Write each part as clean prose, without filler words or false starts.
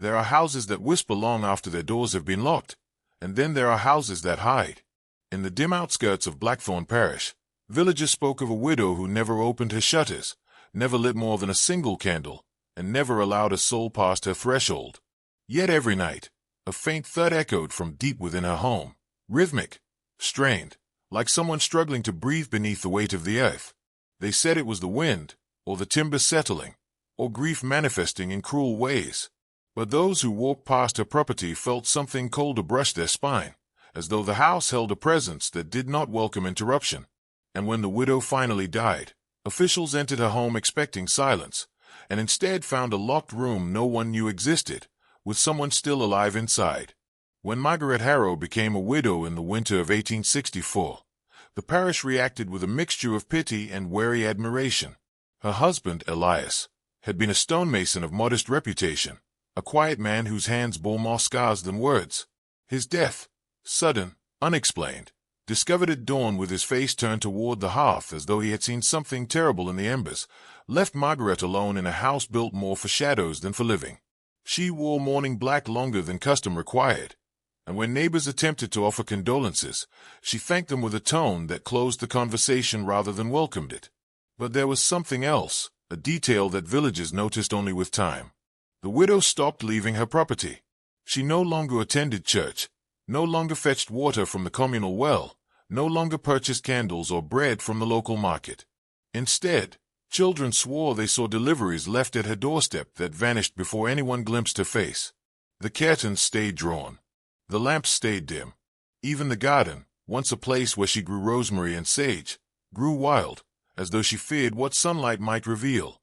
There are houses that whisper long after their doors have been locked, and then there are houses that hide. In the dim outskirts of Blackthorn Parish, villagers spoke of a widow who never opened her shutters, never lit more than a single candle, and never allowed a soul past her threshold. Yet every night, a faint thud echoed from deep within her home, rhythmic, strained, like someone struggling to breathe beneath the weight of the earth. They said it was the wind, or the timber settling, or grief manifesting in cruel ways. But those who walked past her property felt something colder brush their spine, as though the house held a presence that did not welcome interruption. And when the widow finally died, officials entered her home expecting silence, and instead found a locked room no one knew existed, with someone still alive inside. When Margaret Harrow became a widow in the winter of 1864, the parish reacted with a mixture of pity and wary admiration. Her husband, Elias, had been a stonemason of modest reputation, a quiet man whose hands bore more scars than words. His death, sudden, unexplained, discovered at dawn with his face turned toward the hearth as though he had seen something terrible in the embers, left Margaret alone in a house built more for shadows than for living. She wore mourning black longer than custom required, and when neighbors attempted to offer condolences, she thanked them with a tone that closed the conversation rather than welcomed it. But there was something else, a detail that villagers noticed only with time. The widow stopped leaving her property. She no longer attended church, no longer fetched water from the communal well, no longer purchased candles or bread from the local market. Instead, children swore they saw deliveries left at her doorstep that vanished before anyone glimpsed her face. The curtains stayed drawn. The lamps stayed dim. Even the garden, once a place where she grew rosemary and sage, grew wild, as though she feared what sunlight might reveal.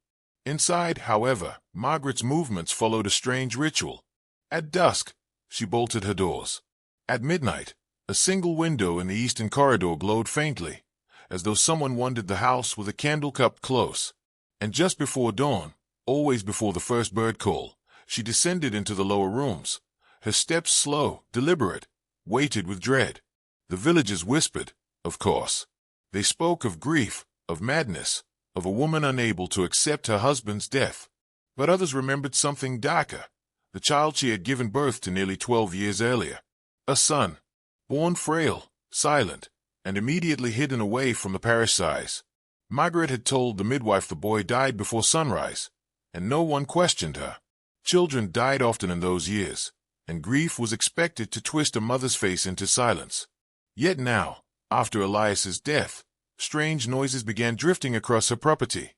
Inside, however, Margaret's movements followed a strange ritual. At dusk, she bolted her doors. At midnight, a single window in the eastern corridor glowed faintly, as though someone wandered the house with a candle cupped close. And just before dawn, always before the first bird call, she descended into the lower rooms. Her steps slow, deliberate, weighted with dread. The villagers whispered, of course. They spoke of grief, of madness, of a woman unable to accept her husband's death. But others remembered something darker, the child she had given birth to nearly 12 years earlier. A son, born frail, silent, and immediately hidden away from the parish size. Margaret had told the midwife the boy died before sunrise, and no one questioned her. Children died often in those years, and grief was expected to twist a mother's face into silence. Yet now, after Elias's death, strange noises began drifting across her property.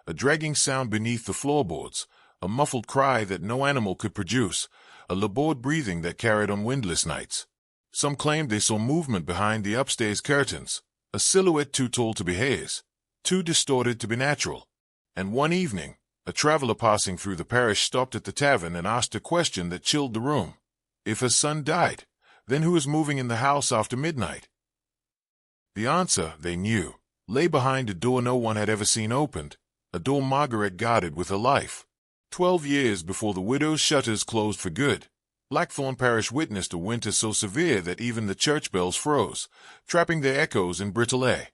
A dragging sound beneath the floorboards, a muffled cry that no animal could produce, a labored breathing that carried on windless nights. Some claimed they saw movement behind the upstairs curtains, a silhouette too tall to be hers, too distorted to be natural. And one evening, a traveler passing through the parish stopped at the tavern and asked a question that chilled the room. If her son died, then who was moving in the house after midnight? The answer, they knew, lay behind a door no one had ever seen opened, a door Margaret guarded with her life. 12 years before the widow's shutters closed for good, Blackthorn Parish witnessed a winter so severe that even the church bells froze, trapping their echoes in brittle air.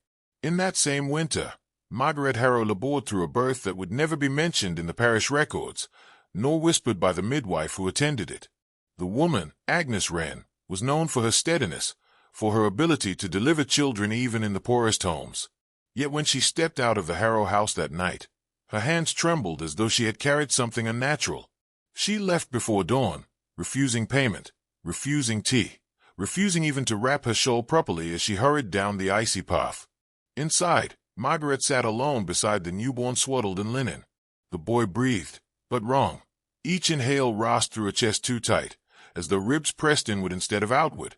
In that same winter, Margaret Harrow labored through a birth that would never be mentioned in the parish records, nor whispered by the midwife who attended it. The woman, Agnes Wren, was known for her steadiness, for her ability to deliver children even in the poorest homes. Yet when she stepped out of the Harrow house that night, her hands trembled as though she had carried something unnatural. She left before dawn, refusing payment, refusing tea, refusing even to wrap her shawl properly as she hurried down the icy path. Inside, Margaret sat alone beside the newborn swaddled in linen. The boy breathed, but wrong. Each inhale rasped through a chest too tight, as though ribs pressed inward instead of outward.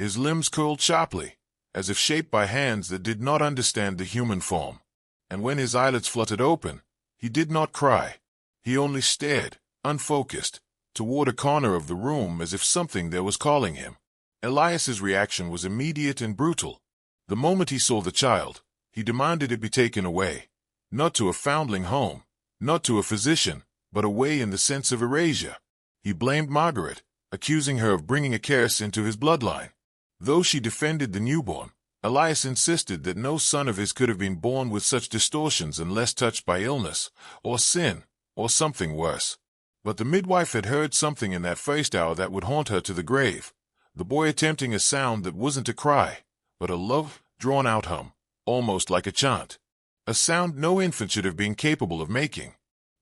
His limbs curled sharply, as if shaped by hands that did not understand the human form. And when his eyelids fluttered open, he did not cry. He only stared, unfocused, toward a corner of the room as if something there was calling him. Elias's reaction was immediate and brutal. The moment he saw the child, he demanded it be taken away. Not to a foundling home, not to a physician, but away in the sense of erasure. He blamed Margaret, accusing her of bringing a curse into his bloodline. Though she defended the newborn, Elias insisted that no son of his could have been born with such distortions unless touched by illness, or sin, or something worse. But the midwife had heard something in that first hour that would haunt her to the grave. The boy attempting a sound that wasn't a cry, but a low, drawn-out hum, almost like a chant. A sound no infant should have been capable of making.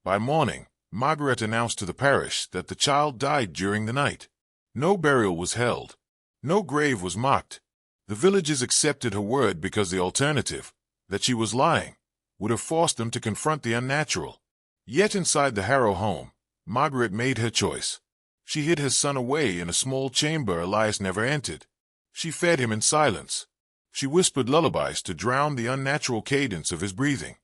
By morning, Margaret announced to the parish that the child died during the night. No burial was held. No grave was marked. The villagers accepted her word because the alternative, that she was lying, would have forced them to confront the unnatural. Yet inside the Harrow home, Margaret made her choice. She hid her son away in a small chamber Elias never entered. She fed him in silence. She whispered lullabies to drown the unnatural cadence of his breathing.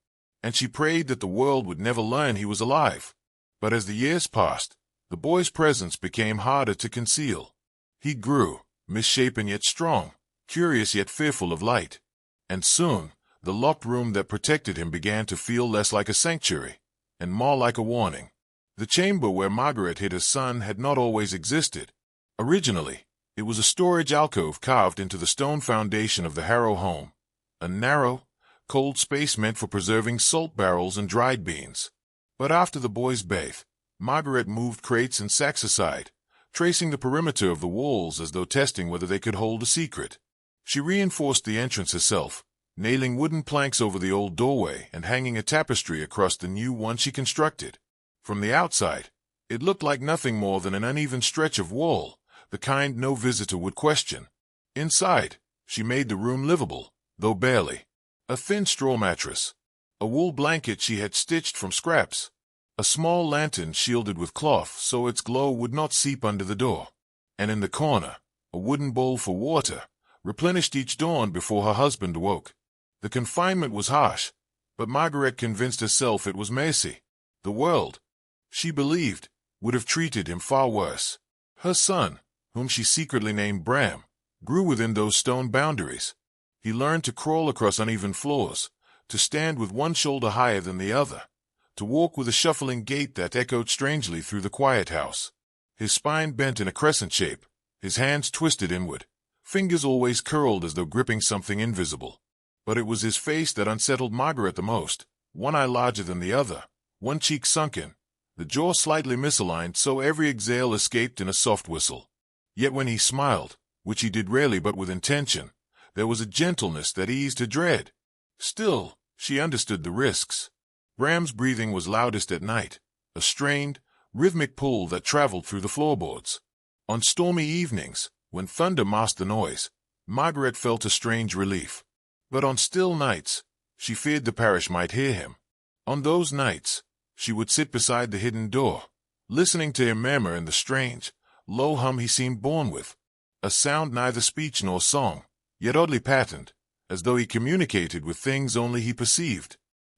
And she prayed that the world would never learn he was alive. But as the years passed, the boy's presence became harder to conceal. He grew, misshapen yet strong, curious yet fearful of light. And soon, the locked room that protected him began to feel less like a sanctuary, and more like a warning. The chamber where Margaret hid her son had not always existed. Originally, it was a storage alcove carved into the stone foundation of the Harrow home, a narrow, cold space meant for preserving salt barrels and dried beans. But after the boy's birth, Margaret moved crates and sacks aside, tracing the perimeter of the walls as though testing whether they could hold a secret. She reinforced the entrance herself, nailing wooden planks over the old doorway and hanging a tapestry across the new one she constructed. From the outside, it looked like nothing more than an uneven stretch of wall, the kind no visitor would question. Inside, she made the room livable, though barely. A thin straw mattress, a wool blanket she had stitched from scraps, a small lantern shielded with cloth so its glow would not seep under the door, and in the corner, a wooden bowl for water, replenished each dawn before her husband awoke. The confinement was harsh, but Margaret convinced herself it was mercy. The world, she believed, would have treated him far worse. Her son, whom she secretly named Bram, grew within those stone boundaries. He learned to crawl across uneven floors, to stand with one shoulder higher than the other, to walk with a shuffling gait that echoed strangely through the quiet house. His spine bent in a crescent shape, his hands twisted inward, fingers always curled as though gripping something invisible. But it was his face that unsettled Margaret the most, one eye larger than the other, one cheek sunken, the jaw slightly misaligned so every exhale escaped in a soft whistle. Yet when he smiled, which he did rarely but with intention, there was a gentleness that eased her dread. Still, she understood the risks. Bram's breathing was loudest at night, a strained, rhythmic pull that traveled through the floorboards. On stormy evenings, when thunder masked the noise, Margaret felt a strange relief. But on still nights, she feared the parish might hear him. On those nights, she would sit beside the hidden door, listening to him murmur in the strange, low hum he seemed born with, a sound neither speech nor song, yet oddly patterned, as though he communicated with things only he perceived.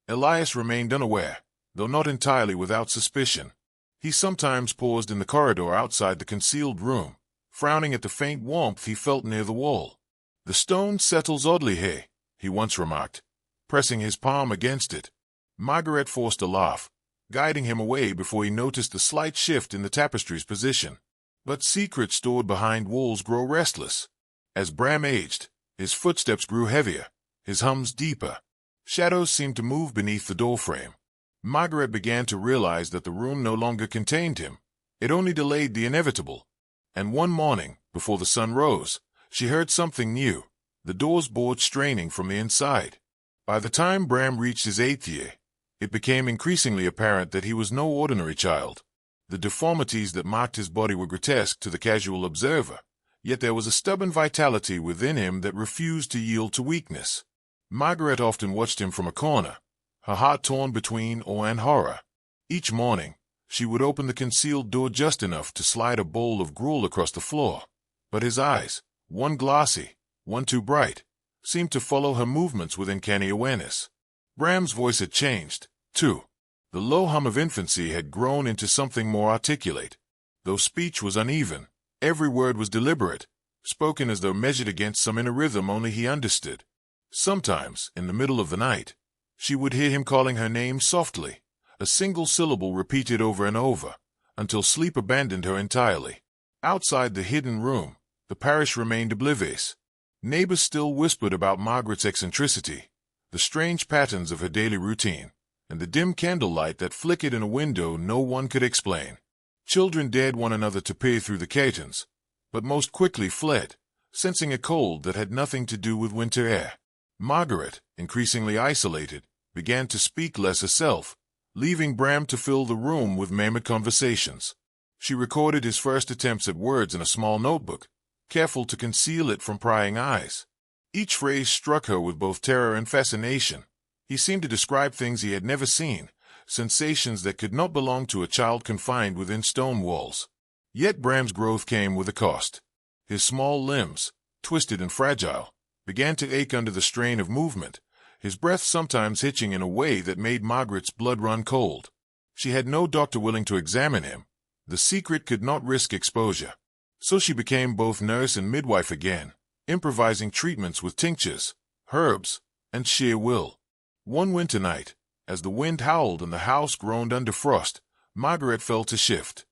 Elias remained unaware, though not entirely without suspicion. He sometimes paused in the corridor outside the concealed room, frowning at the faint warmth he felt near the wall. "The stone settles oddly here," he once remarked, pressing his palm against it. Margaret forced a laugh, guiding him away before he noticed the slight shift in the tapestry's position. But secrets stored behind walls grow restless. As Bram aged, his footsteps grew heavier, his hums deeper. Shadows seemed to move beneath the doorframe. Margaret began to realize that the room no longer contained him. It only delayed the inevitable. And one morning, before the sun rose, she heard something new, the door's board straining from the inside. By the time Bram reached his 8th year, it became increasingly apparent that he was no ordinary child. The deformities that marked his body were grotesque to the casual observer, yet there was a stubborn vitality within him that refused to yield to weakness. Margaret often watched him from a corner, her heart torn between awe and horror. Each morning, she would open the concealed door just enough to slide a bowl of gruel across the floor. But his eyes, one glassy, one too bright, seemed to follow her movements with uncanny awareness. Bram's voice had changed, too. The low hum of infancy had grown into something more articulate. Though speech was uneven, every word was deliberate, spoken as though measured against some inner rhythm only he understood. Sometimes, in the middle of the night, she would hear him calling her name softly, a single syllable repeated over and over, until sleep abandoned her entirely. Outside the hidden room, the parish remained oblivious. Neighbors still whispered about Margaret's eccentricity, the strange patterns of her daily routine, and the dim candlelight that flickered in a window no one could explain. Children dared one another to peer through the curtains, but most quickly fled, sensing a cold that had nothing to do with winter air. Margaret, increasingly isolated, began to speak less herself, leaving Bram to fill the room with murmured conversations. She recorded his first attempts at words in a small notebook, careful to conceal it from prying eyes. Each phrase struck her with both terror and fascination. He seemed to describe things he had never seen, sensations that could not belong to a child confined within stone walls. Yet Bram's growth came with a cost. His small limbs, twisted and fragile, began to ache under the strain of movement, his breath sometimes hitching in a way that made Margaret's blood run cold. She had no doctor willing to examine him. The secret could not risk exposure. So she became both nurse and midwife again, improvising treatments with tinctures, herbs, and sheer will. One winter night, as the wind howled and the house groaned under frost, Margaret felt a shift.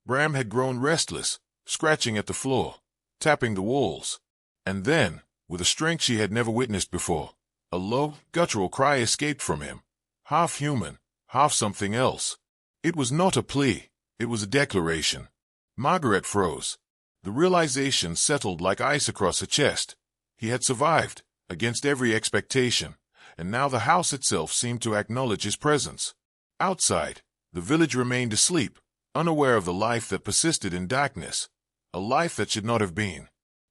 Bram had grown restless, scratching at the floor, tapping the walls. And then, with a strength she had never witnessed before, a low, guttural cry escaped from him, half human, half something else. It was not a plea, it was a declaration. Margaret froze. The realization settled like ice across her chest. He had survived, against every expectation, and now the house itself seemed to acknowledge his presence. Outside, the village remained asleep, unaware of the life that persisted in darkness, a life that should not have been.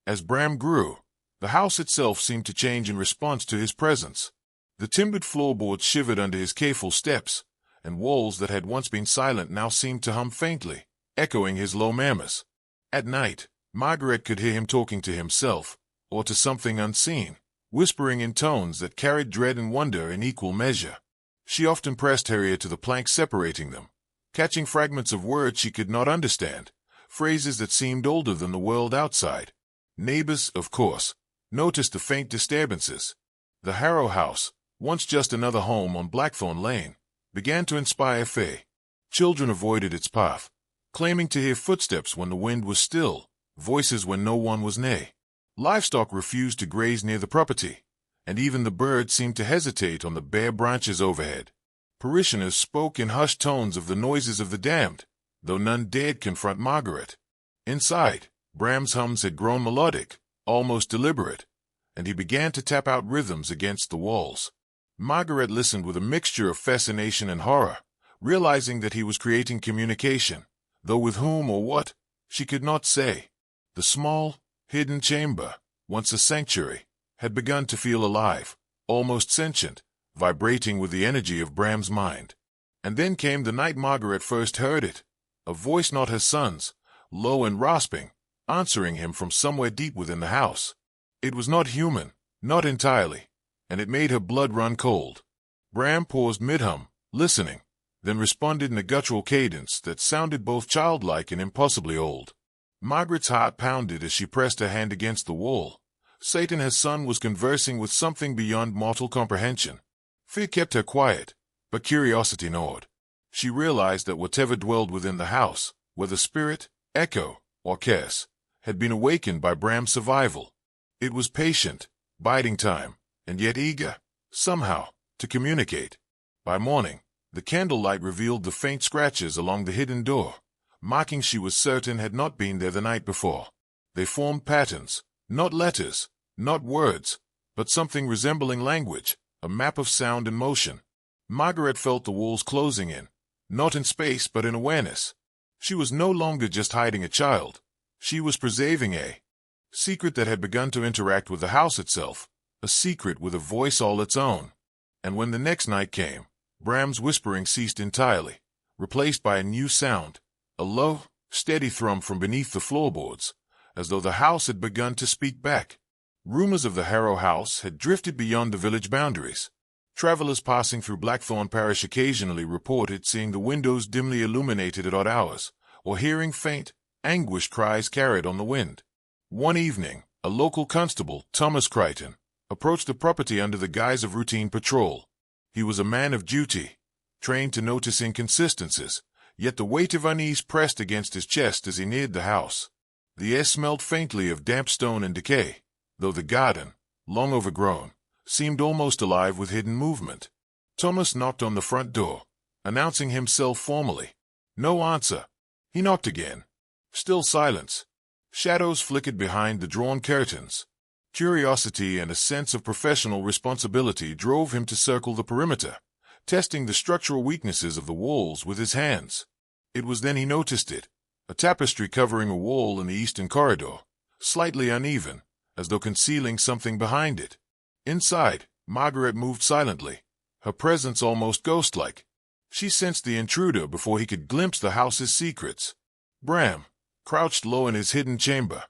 As Bram grew, the house itself seemed to change in response to his presence. The timbered floorboards shivered under his careful steps, and walls that had once been silent now seemed to hum faintly, echoing his low murmurs. At night, Margaret could hear him talking to himself, or to something unseen, whispering in tones that carried dread and wonder in equal measure. She often pressed her ear to the plank separating them, catching fragments of words she could not understand, phrases that seemed older than the world outside. Neighbors, of course, noticed the faint disturbances. The Harrow house, once just another home on Blackthorn Lane, began to inspire fear. Children avoided its path, claiming to hear footsteps when the wind was still, voices when no one was near. Livestock refused to graze near the property, and even the birds seemed to hesitate on the bare branches overhead. Parishioners spoke in hushed tones of the noises of the damned, though none dared confront Margaret. Inside, Bram's hums had grown melodic, almost deliberate, and he began to tap out rhythms against the walls. Margaret listened with a mixture of fascination and horror, realizing that he was creating communication, though with whom or what, she could not say. The small, hidden chamber, once a sanctuary, had begun to feel alive, almost sentient, vibrating with the energy of Bram's mind. And then came the night Margaret first heard it, a voice not her son's, low and rasping, answering him from somewhere deep within the house. It was not human, not entirely, and it made her blood run cold. Bram paused mid-hum, listening, then responded in a guttural cadence that sounded both childlike and impossibly old. Margaret's heart pounded as she pressed her hand against the wall. Satan, her son, was conversing with something beyond mortal comprehension. Fear kept her quiet, but curiosity gnawed. She realized that whatever dwelled within the house, whether spirit, echo, or curse, had been awakened by Bram's survival. It was patient, biding time, and yet eager, somehow, to communicate. By morning, the candlelight revealed the faint scratches along the hidden door, markings she was certain had not been there the night before. They formed patterns, not letters, not words, but something resembling language, a map of sound and motion. Margaret felt the walls closing in, not in space but in awareness. She was no longer just hiding a child. She was preserving a secret that had begun to interact with the house itself, a secret with a voice all its own. And when the next night came, Bram's whispering ceased entirely, replaced by a new sound, a low, steady thrum from beneath the floorboards, as though the house had begun to speak back. Rumors of the Harrow house had drifted beyond the village boundaries. Travelers passing through Blackthorn Parish occasionally reported seeing the windows dimly illuminated at odd hours, or hearing faint, anguished cries carried on the wind. One evening, a local constable, Thomas Crichton, approached the property under the guise of routine patrol. He was a man of duty, trained to notice inconsistencies, yet the weight of unease pressed against his chest as he neared the house. The air smelled faintly of damp stone and decay, though the garden, long overgrown, seemed almost alive with hidden movement. Thomas knocked on the front door, announcing himself formally. No answer. He knocked again. Still silence. Shadows flickered behind the drawn curtains. Curiosity and a sense of professional responsibility drove him to circle the perimeter, testing the structural weaknesses of the walls with his hands. It was then he noticed it, a tapestry covering a wall in the eastern corridor, slightly uneven, as though concealing something behind it. Inside, Margaret moved silently, her presence almost ghost-like. She sensed the intruder before he could glimpse the house's secrets. Bram, crouched low in his hidden chamber,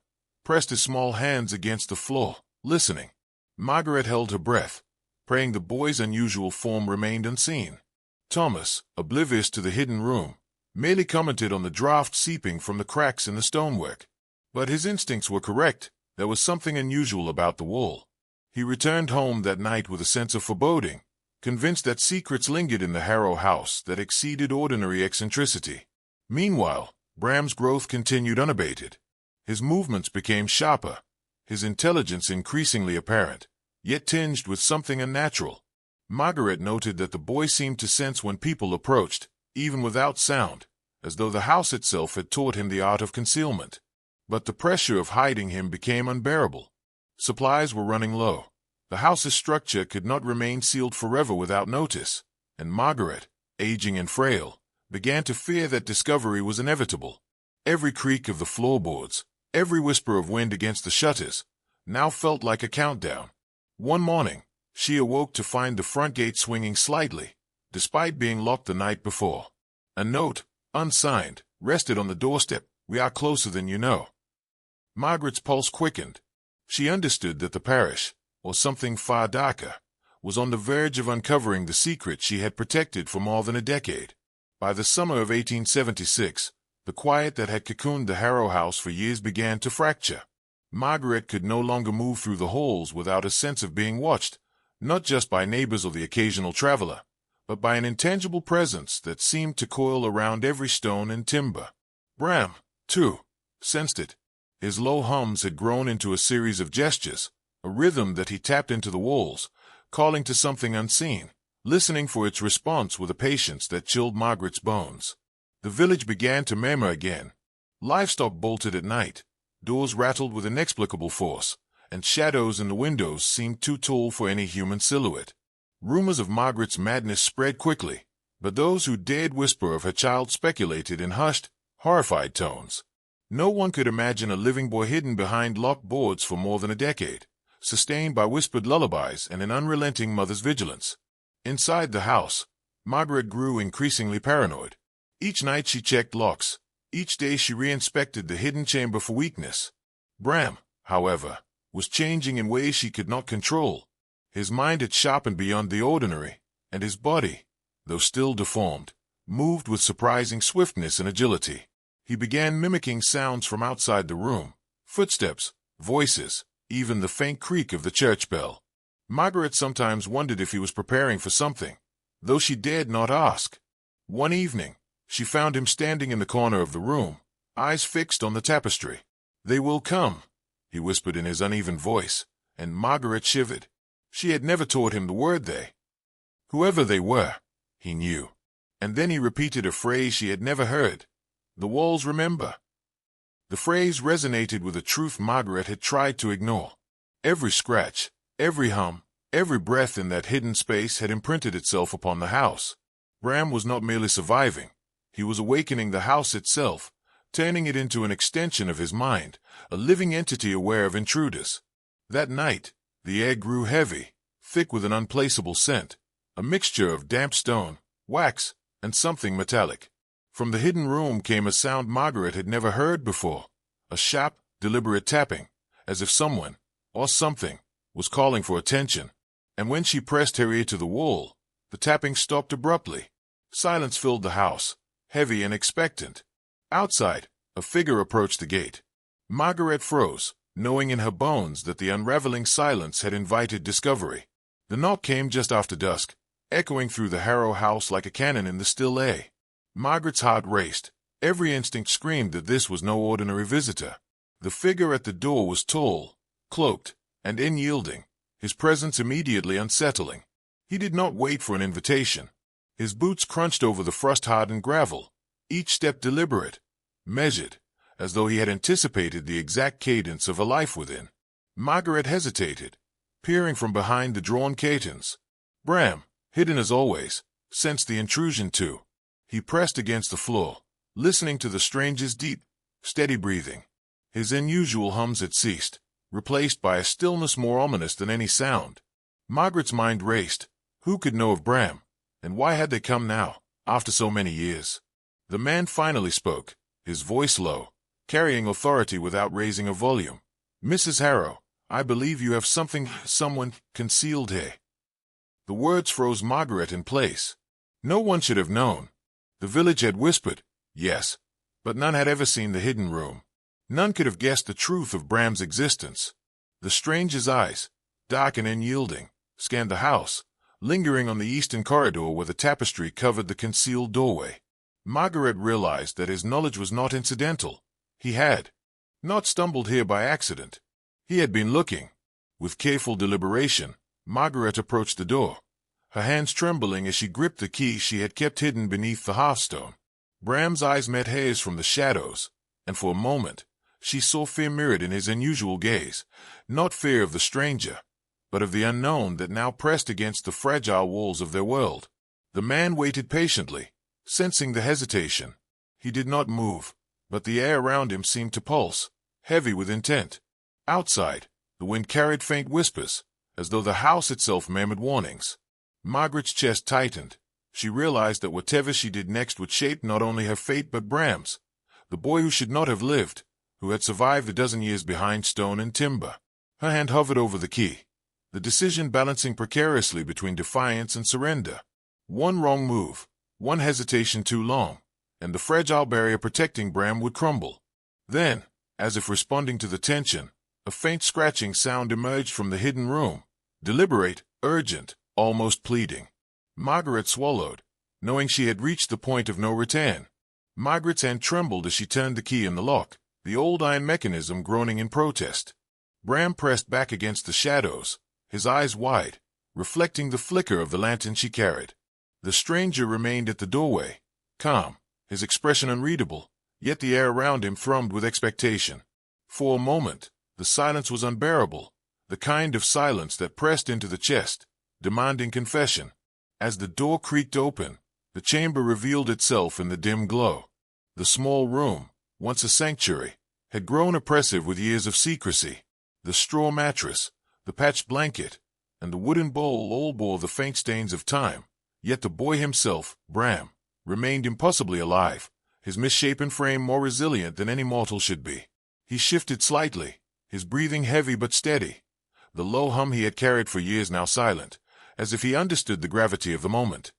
pressed his small hands against the floor, listening. Margaret held her breath, praying the boy's unusual form remained unseen. Thomas, oblivious to the hidden room, merely commented on the draught seeping from the cracks in the stonework. But his instincts were correct. There was something unusual about the wall. He returned home that night with a sense of foreboding, convinced that secrets lingered in the Harrow house that exceeded ordinary eccentricity. Meanwhile, Bram's growth continued unabated. His movements became sharper, his intelligence increasingly apparent, yet tinged with something unnatural. Margaret noted that the boy seemed to sense when people approached, even without sound, as though the house itself had taught him the art of concealment. But the pressure of hiding him became unbearable. Supplies were running low. The house's structure could not remain sealed forever without notice, and Margaret, aging and frail, began to fear that discovery was inevitable. Every creak of the floorboards, every whisper of wind against the shutters, now felt like a countdown. One morning, she awoke to find the front gate swinging slightly, despite being locked the night before. A note, unsigned, rested on the doorstep. "We are closer than you know." Margaret's pulse quickened. She understood that the parish, or something far darker, was on the verge of uncovering the secret she had protected for more than a decade. By the summer of 1876, the quiet that had cocooned the Harrow house for years began to fracture. Margaret could no longer move through the halls without a sense of being watched, not just by neighbors or the occasional traveler, but by an intangible presence that seemed to coil around every stone and timber. Bram, too, sensed it. His low hums had grown into a series of gestures, a rhythm that he tapped into the walls, calling to something unseen, listening for its response with a patience that chilled Margaret's bones. The village began to murmur again. Livestock bolted at night, doors rattled with inexplicable force, and shadows in the windows seemed too tall for any human silhouette. Rumors of Margaret's madness spread quickly, but those who dared whisper of her child speculated in hushed, horrified tones. No one could imagine a living boy hidden behind locked boards for more than a decade, sustained by whispered lullabies and an unrelenting mother's vigilance. Inside the house, Margaret grew increasingly paranoid. Each night she checked locks. Each day she re-inspected the hidden chamber for weakness. Bram, however, was changing in ways she could not control. His mind had sharpened beyond the ordinary, and his body, though still deformed, moved with surprising swiftness and agility. He began mimicking sounds from outside the room, footsteps, voices, even the faint creak of the church bell. Margaret sometimes wondered if he was preparing for something, though she dared not ask. One evening, she found him standing in the corner of the room, eyes fixed on the tapestry. "They will come," he whispered in his uneven voice, and Margaret shivered. She had never taught him the word they. Whoever they were, he knew. And then he repeated a phrase she had never heard. "The walls remember." The phrase resonated with a truth Margaret had tried to ignore. Every scratch, every hum, every breath in that hidden space had imprinted itself upon the house. Bram was not merely surviving. He was awakening the house itself, turning it into an extension of his mind, a living entity aware of intruders. That night, the air grew heavy, thick with an unplaceable scent, a mixture of damp stone, wax, and something metallic. From the hidden room came a sound Margaret had never heard before, a sharp, deliberate tapping, as if someone, or something, was calling for attention. And when she pressed her ear to the wall, the tapping stopped abruptly. Silence filled the house, heavy and expectant. Outside, a figure approached the gate. Margaret froze, knowing in her bones that the unraveling silence had invited discovery. The knock came just after dusk, echoing through the Harrow house like a cannon in the still air. Margaret's heart raced. Every instinct screamed that this was no ordinary visitor. The figure at the door was tall, cloaked, and unyielding, his presence immediately unsettling. He did not wait for an invitation. His boots crunched over the frost-hardened gravel, each step deliberate. measured, as though he had anticipated the exact cadence of a life within. Margaret hesitated, peering from behind the drawn curtains. Bram, hidden as always, sensed the intrusion too. He pressed against the floor, listening to the stranger's deep, steady breathing. His unusual hums had ceased, replaced by a stillness more ominous than any sound. Margaret's mind raced. Who could know of Bram? And why had they come now, after so many years? The man finally spoke, his voice low, carrying authority without raising a volume. Mrs. Harrow, I believe you have someone concealed here. The words froze Margaret in place. No one should have known. The village had whispered, yes, but none had ever seen the hidden room. None could have guessed the truth of Bram's existence. The stranger's eyes, dark and unyielding, scanned the house, lingering on the eastern corridor where the tapestry covered the concealed doorway. Margaret realized that his knowledge was not incidental. He had not stumbled here by accident. He had been looking. With careful deliberation, Margaret approached the door, her hands trembling as she gripped the key she had kept hidden beneath the hearthstone. Bram's eyes met hers from the shadows, and for a moment she saw fear mirrored in his unusual gaze, not fear of the stranger, but of the unknown that now pressed against the fragile walls of their world. The man waited patiently, sensing the hesitation. He did not move, but the air around him seemed to pulse, heavy with intent. Outside, the wind carried faint whispers, as though the house itself murmured warnings. Margaret's chest tightened. She realized that whatever she did next would shape not only her fate but Bram's, the boy who should not have lived, who had survived a dozen years behind stone and timber. Her hand hovered over the key, the decision balancing precariously between defiance and surrender. One wrong move, one hesitation too long, and the fragile barrier protecting Bram would crumble. Then, as if responding to the tension, a faint scratching sound emerged from the hidden room, deliberate, urgent, almost pleading. Margaret swallowed, knowing she had reached the point of no return. Margaret's hand trembled as she turned the key in the lock, the old iron mechanism groaning in protest. Bram pressed back against the shadows, his eyes wide, reflecting the flicker of the lantern she carried. The stranger remained at the doorway, calm, his expression unreadable, yet the air around him thrummed with expectation. For a moment, the silence was unbearable, the kind of silence that pressed into the chest, demanding confession. As the door creaked open, the chamber revealed itself in the dim glow. The small room, once a sanctuary, had grown oppressive with years of secrecy. The straw mattress, the patched blanket, and the wooden bowl all bore the faint stains of time, yet the boy himself, Bram, remained impossibly alive, his misshapen frame more resilient than any mortal should be. He shifted slightly, his breathing heavy but steady, the low hum he had carried for years now silent, as if he understood the gravity of the moment.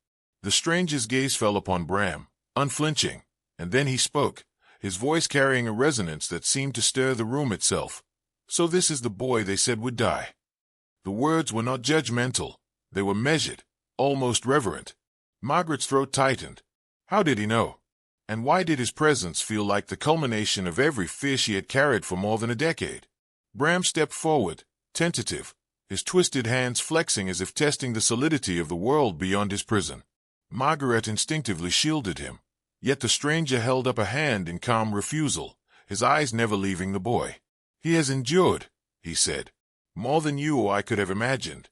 The stranger's gaze fell upon Bram, unflinching, and then he spoke, his voice carrying a resonance that seemed to stir the room itself. So this is the boy they said would die. The words were not judgmental, they were measured, almost reverent. Margaret's throat tightened. How did he know? And why did his presence feel like the culmination of every fear she had carried for more than a decade? Bram stepped forward, tentative, his twisted hands flexing as if testing the solidity of the world beyond his prison. Margaret instinctively shielded him, yet the stranger held up a hand in calm refusal, his eyes never leaving the boy. He has endured, he said, more than you or I could have imagined.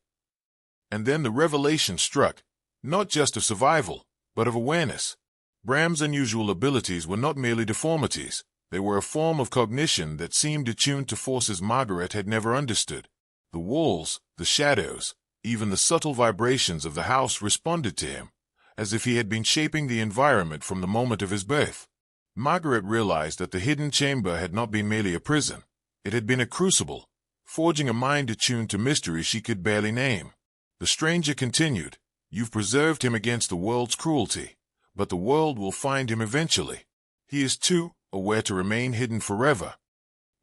And then the revelation struck, not just of survival, but of awareness. Bram's unusual abilities were not merely deformities, they were a form of cognition that seemed attuned to forces Margaret had never understood. The walls, the shadows, even the subtle vibrations of the house responded to him, as if he had been shaping the environment from the moment of his birth. Margaret realized that the hidden chamber had not been merely a prison. It had been a crucible, forging a mind attuned to mysteries she could barely name. The stranger continued, "You've preserved him against the world's cruelty, but the world will find him eventually. He is too aware to remain hidden forever."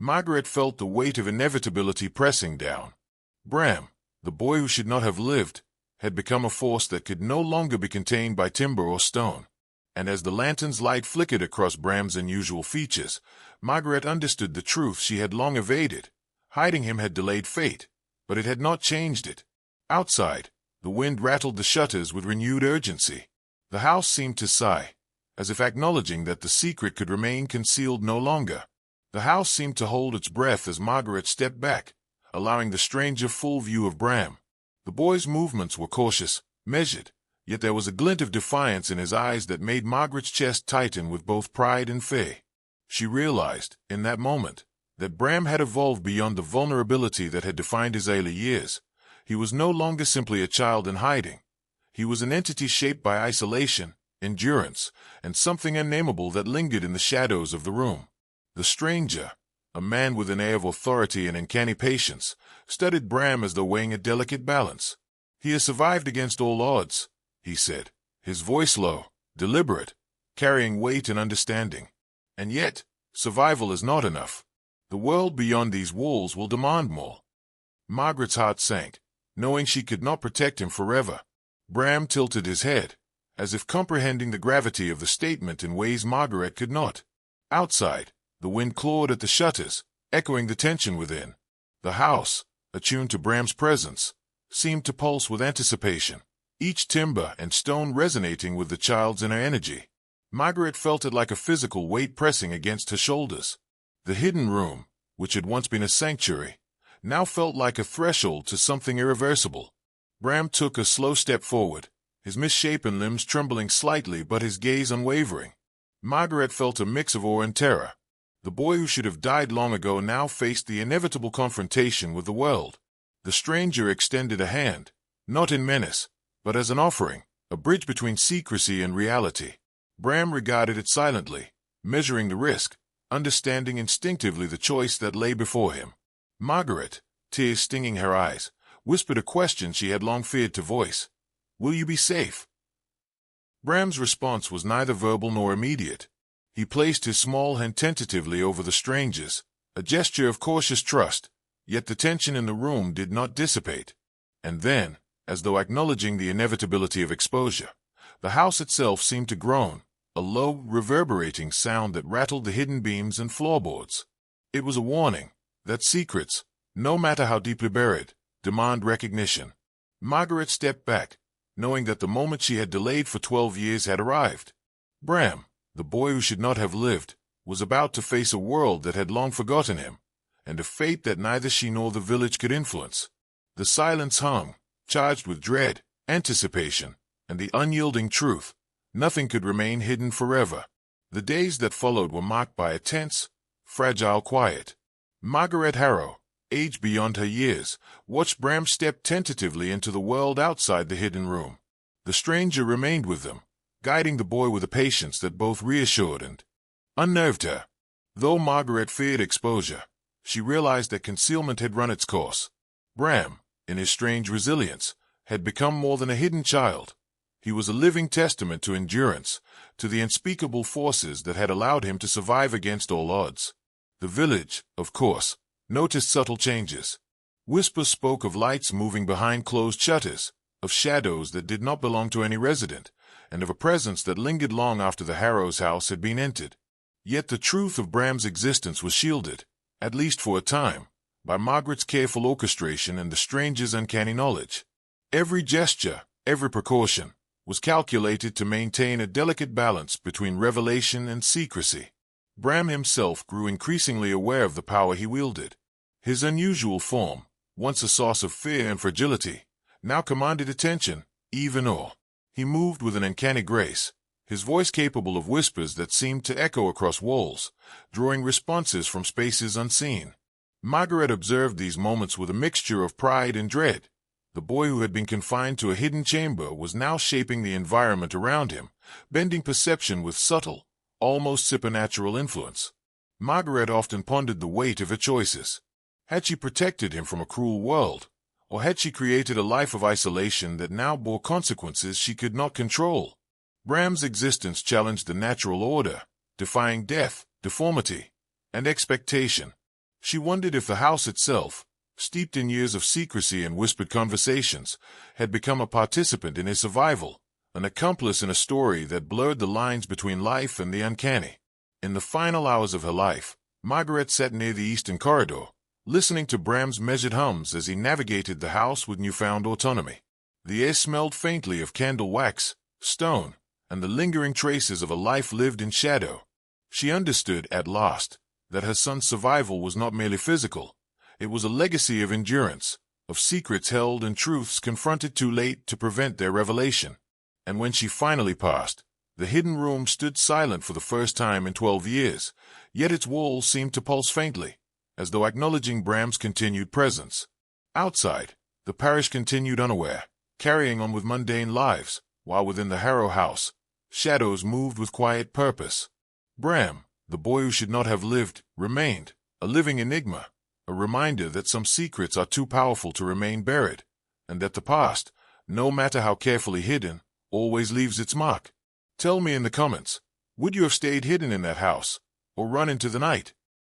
Margaret felt the weight of inevitability pressing down. Bram, the boy who should not have lived, had become a force that could no longer be contained by timber or stone. And as the lantern's light flickered across Bram's unusual features, Margaret understood the truth she had long evaded. Hiding him had delayed fate, but it had not changed it. Outside, the wind rattled the shutters with renewed urgency. The house seemed to sigh, as if acknowledging that the secret could remain concealed no longer. The house seemed to hold its breath as Margaret stepped back, allowing the stranger full view of Bram. The boy's movements were cautious, measured, yet there was a glint of defiance in his eyes that made Margaret's chest tighten with both pride and fear. She realized, in that moment, that Bram had evolved beyond the vulnerability that had defined his early years. He was no longer simply a child in hiding. He was an entity shaped by isolation, endurance, and something unnameable that lingered in the shadows of the room. The stranger, a man with an air of authority and uncanny patience, studied Bram as though weighing a delicate balance. "He has survived against all odds," he said, his voice low, deliberate, carrying weight and understanding. "And yet, survival is not enough. The world beyond these walls will demand more." Margaret's heart sank, knowing she could not protect him forever. Bram tilted his head, as if comprehending the gravity of the statement in ways Margaret could not. Outside, the wind clawed at the shutters, echoing the tension within. The house, attuned to Bram's presence, seemed to pulse with anticipation, each timber and stone resonating with the child's inner energy. Margaret felt it like a physical weight pressing against her shoulders. The hidden room, which had once been a sanctuary, now felt like a threshold to something irreversible. Bram took a slow step forward, his misshapen limbs trembling slightly but his gaze unwavering. Margaret felt a mix of awe and terror. The boy who should have died long ago now faced the inevitable confrontation with the world. The stranger extended a hand, not in menace, but as an offering, a bridge between secrecy and reality. Bram regarded it silently, measuring the risk, understanding instinctively the choice that lay before him. Margaret, tears stinging her eyes, whispered a question she had long feared to voice. "Will you be safe?" Bram's response was neither verbal nor immediate. He placed his small hand tentatively over the stranger's, a gesture of cautious trust, yet the tension in the room did not dissipate. And then, as though acknowledging the inevitability of exposure, the house itself seemed to groan, a low, reverberating sound that rattled the hidden beams and floorboards. It was a warning that secrets, no matter how deeply buried, demand recognition. Margaret stepped back, knowing that the moment she had delayed for 12 years had arrived. Bram, the boy who should not have lived, was about to face a world that had long forgotten him, and a fate that neither she nor the village could influence. The silence hung, charged with dread, anticipation, and the unyielding truth. Nothing could remain hidden forever. The days that followed were marked by a tense, fragile quiet. Margaret Harrow, aged beyond her years, watched Bram step tentatively into the world outside the hidden room. The stranger remained with them, guiding the boy with a patience that both reassured and unnerved her. Though Margaret feared exposure, she realized that concealment had run its course. Bram, in his strange resilience, had become more than a hidden child. He was a living testament to endurance, to the unspeakable forces that had allowed him to survive against all odds. The village, of course, noticed subtle changes. Whispers spoke of lights moving behind closed shutters, of shadows that did not belong to any resident, and of a presence that lingered long after the Harrows' house had been entered. Yet the truth of Bram's existence was shielded, at least for a time, by Margaret's careful orchestration and the stranger's uncanny knowledge. Every gesture, every precaution, was calculated to maintain a delicate balance between revelation and secrecy. Bram himself grew increasingly aware of the power he wielded. His unusual form, once a source of fear and fragility, now commanded attention, even awe. He moved with an uncanny grace, his voice capable of whispers that seemed to echo across walls, drawing responses from spaces unseen. Margaret observed these moments with a mixture of pride and dread. The boy who had been confined to a hidden chamber was now shaping the environment around him, bending perception with subtle, almost supernatural influence. Margaret often pondered the weight of her choices. Had she protected him from a cruel world, or had she created a life of isolation that now bore consequences she could not control? Bram's existence challenged the natural order, defying death, deformity, and expectation. She wondered if the house itself, steeped in years of secrecy and whispered conversations, had become a participant in his survival, an accomplice in a story that blurred the lines between life and the uncanny. In the final hours of her life, Margaret sat near the eastern corridor, listening to Bram's measured hums as he navigated the house with newfound autonomy. The air smelled faintly of candle wax, stone, and the lingering traces of a life lived in shadow. She understood, at last, that her son's survival was not merely physical. It was a legacy of endurance, of secrets held and truths confronted too late to prevent their revelation. And when she finally passed, the hidden room stood silent for the first time in 12 years, yet its walls seemed to pulse faintly, as though acknowledging Bram's continued presence. Outside, the parish continued unaware, carrying on with mundane lives, while within the Harrow house, shadows moved with quiet purpose. Bram, the boy who should not have lived, remained, a living enigma, a reminder that some secrets are too powerful to remain buried, and that the past, no matter how carefully hidden, always leaves its mark. Tell me in the comments, would you have stayed hidden in that house, or run into the night?